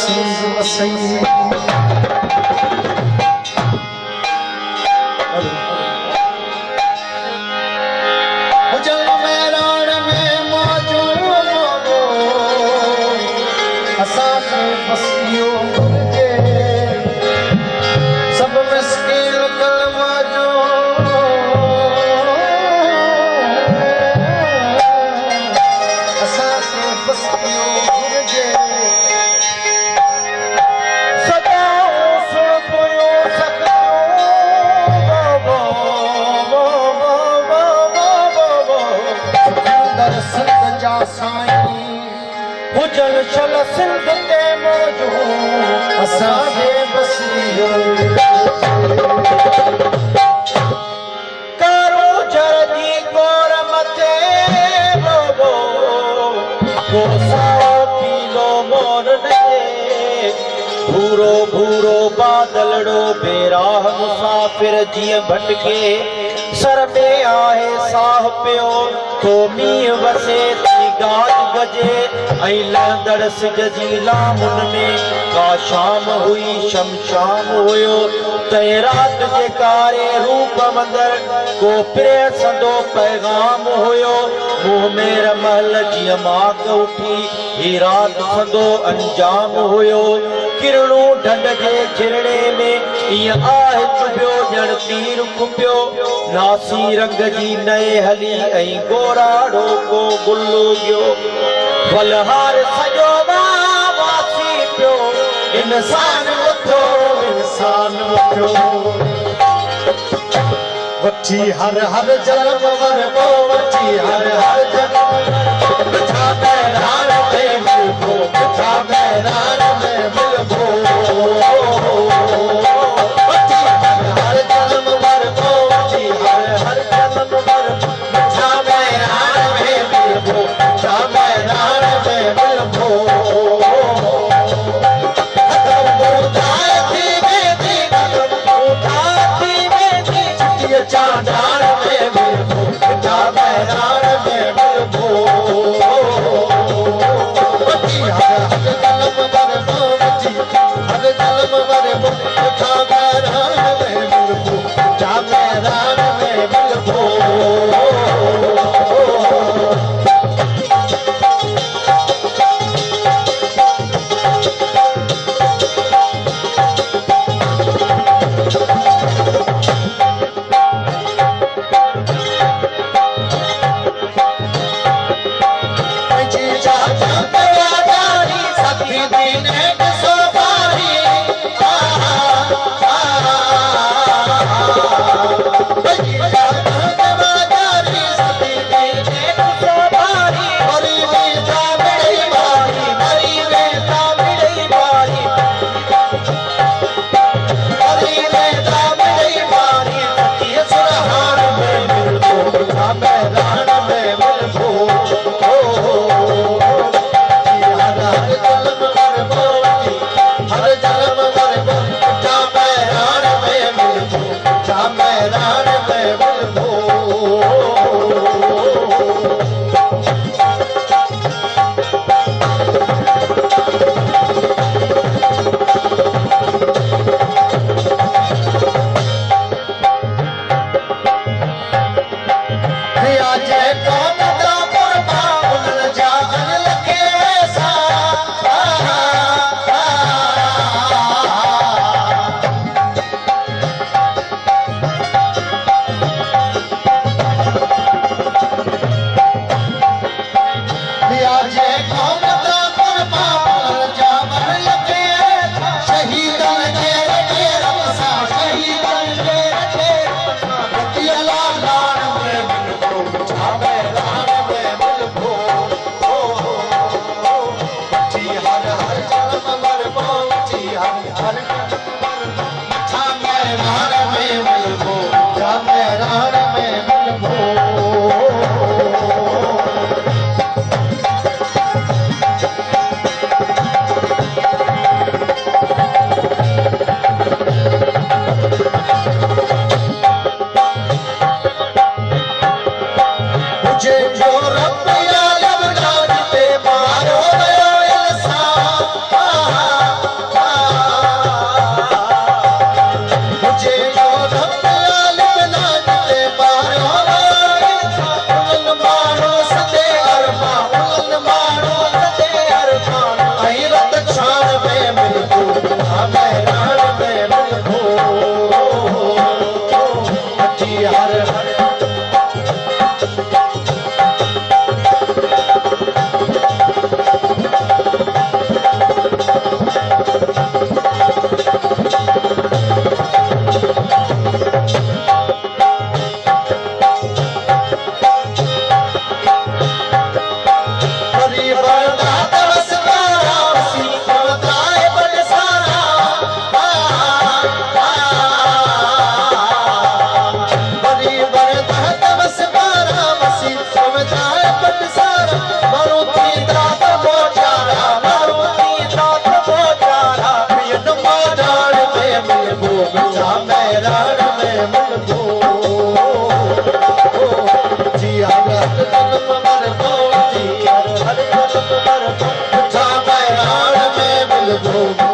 सिंध वसई हुजल मैदान में मौजू असांखे बसियो घुरिजे सब मिस्किन कलमा जो असांखे बसियो घुरिजे सदा सुणियो सिकंदर सिंध जा साईं हुजल छल सिंध ते मौजू असांखे बसियो करो जरदी गोर मथे बोबो को साओ पीलो मोर नजे भूरो भूरो बादलड़ो बेराह मुसाफिर जीअं भटके सर में आहे साह पियो तो मींहुं वसे थी गाज गजे ऐं लहंदड़ सिज जी लामुन में का शाम हुई शमशाम हुयो तंहिं राति जे कारे रूप मंदर को प्रिय संदो पैगाम हुयो मुंह में रमल जीअं माक उठी ही राति संदो अंजाम हुयो किरणूं ढंढ जे झिरणे में ईअं आहे चुभियो ॼण तीर खुपियो नासी रंग जी नए हली ऐं गोराड़ो को गुल्लो गियो बलहार सॼो वासी पियो इंसान उथो वठी हर हर जन्म वर को वठी हर हर जन्म बिठा मैदान में मिलबो बिठा मैदान में मिलबो वठी हर हर जन्म वर को वठी हर हर जन्म वर बिठा मैदान में मिलबो बिठा मैदान में मिलबो चांदार में मिलबो बिठा मैदान में मिलबो वठी हर हर जन्म वर को वठी हर जन्म वर को बिठा मैदान में मिलबो बिठा मैदान में मिलबो जा मैं रण में मिलबो जी हर जन्म मरबो जी हर जन्म मरबो जा मैं रण में मिलबो